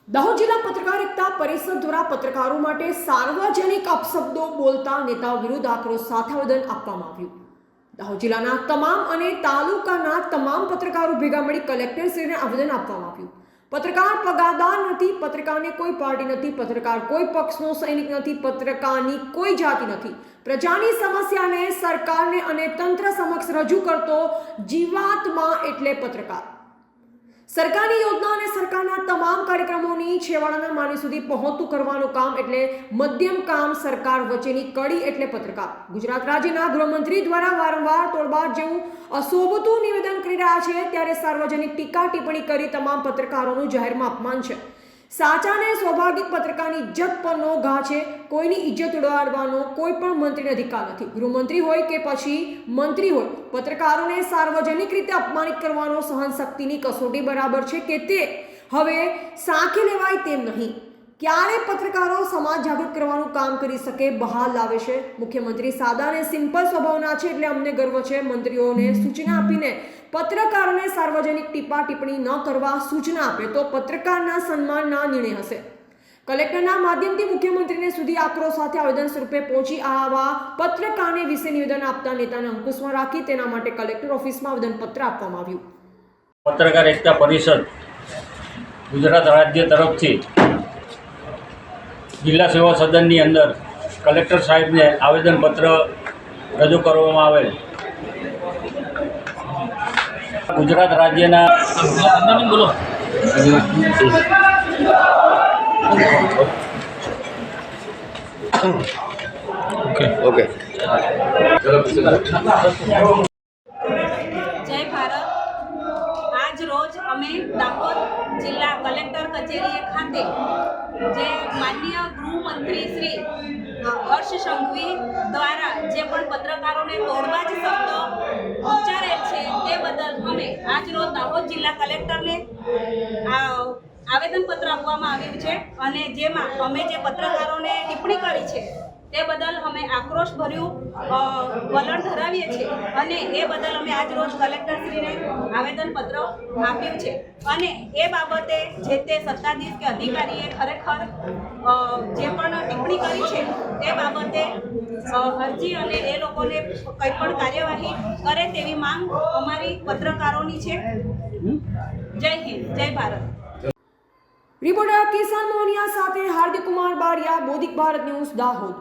દાહોદ જિલ્લા પત્રકાર એકતા પરિષદ દ્વારા પત્રકારો માટે સાર્વજનિક અપશબ્દો બોલતા નેતાઓ વિરુદ્ધ આક્રોશ સાથે આવેદન આપવામાં આવ્યું। દાહોદ જિલ્લાના તમામ અને તાલુકાના તમામ પત્રકારો ભેગા મળી કલેક્ટરશ્રીને આવેદન આપવામાં આવ્યું। પત્રકાર પગારદાર નથી, પત્રકારને કોઈ પાર્ટી નથી, પત્રકાર કોઈ પક્ષનો સૈનિક નથી, પત્રકારની કોઈ જાતિ નથી। પ્રજાની સમસ્યાને સરકારને અને તંત્ર સમક્ષ રજૂ કરતો જીવાત્મા એટલે પત્રકાર। સરકારની યોજના અને સરકારના તમામ કાર્યક્રમોની છેવાડાના માનવી સુધી પહોંચતું કરવાનું કામ એટલે મધ્યમ કામ। સરકાર વચ્ચેની કડી એટલે પત્રકાર। ગુજરાત રાજ્યના ગૃહમંત્રી દ્વારા વારંવાર તોડબાર જેવું અશોભતું નિવેદન કરી રહ્યા છે, ત્યારે સાર્વજનિક ટીકા ટિપ્પણી કરી તમામ પત્રકારોનું જાહેરમાં અપમાન છે। સાચા અને સ્વાભાવિક પત્રકારની ઇજ્જત પરનો ઘા છે। કોઈની ઇજ્જત ઉડાડવાનો કોઈ પણ મંત્રીને અધિકાર નથી। ગૃહમંત્રી હોય કે પછી મંત્રી હોય, પત્રકારોને સાર્વજનિક રીતે અપમાનિત કરવાનો સહન શક્તિની કસોટી બરાબર છે કે તે હવે સાંખી લેવાય તેમ નહીં। ક્યારે પત્રકારો સમાજ જાગૃત કરવાનું કામ કરી શકે બહાર લાવે છે। મુખ્યમંત્રી સાદા અને સિમ્પલ સ્વભાવના છે, એટલે અમને ગર્વ છે। મંત્રીઓને સૂચના આપીને પત્રકારોને સાર્વજનિક ટીપા ટિપ્પણી ન કરવા સૂચના આપે તો પત્રકારના સન્માનના નિર્ણય હશે। કલેક્ટરના માધ્યમથી મુખ્યમંત્રીને સુધી આક્રોશ સાથે આવેદન સ્વરૂપે પહોંચી આવા પત્રકારને વિશે નિવેદન આપતા નેતાને અંકુશમાં રાખી તેના માટે કલેક્ટર ઓફિસમાં આવેદનપત્ર આપવામાં આવ્યું। પત્રકાર એકતા પરિષદ ગુજરાત રાજ્ય તરફથી જિલ્લા સેવા સદનની અંદર કલેક્ટર સાહેબને આવેદનપત્ર રજૂ કરવામાં આવેલ। ગુજરાત રાજ્યના બોલો ઓકે જય ભારત। આજ રોજ અમે દાહોદ જિલ્લા કલેક્ટર કચેરી ખાતે જે માનનીય ગૃહમંત્રી શ્રી હર્ષ સંઘવી દ્વારા જે પણ પત્રકારોને તોડબાજ શબ્દો ઉચ્ચારેલ છે તે બદલ અમે આજ રોજ દાહોદ જિલ્લા કલેક્ટરને આવેદનપત્ર આપવામાં આવ્યું છે, અને જેમાં અમે જે પત્રકારોને ટિપ્પણી કરી છે તે બદલ અમે આક્રોશભર્યું વલણ ધરાવીએ છીએ, અને એ બદલ અમે આજ રોજ કલેક્ટરશ્રીને આવેદનપત્ર આપ્યું છે। અને એ બાબતે જે તે સત્તાધીશ કે અધિકારીએ ખરેખર જે પણ ટિપ્પણી કરી છે તે બાબતે અરજી અને એ લોકોને કંઈ પણ કાર્યવાહી કરે તેવી માંગ અમારી પત્રકારોની છે। જય હિન્દ, જય ભારત। રિપોર્ટર કિશન મોનિયા સાથે હાર્દિક કુમાર બારિયા, બોધિક ભારત ન્યૂઝ, દાહોદ।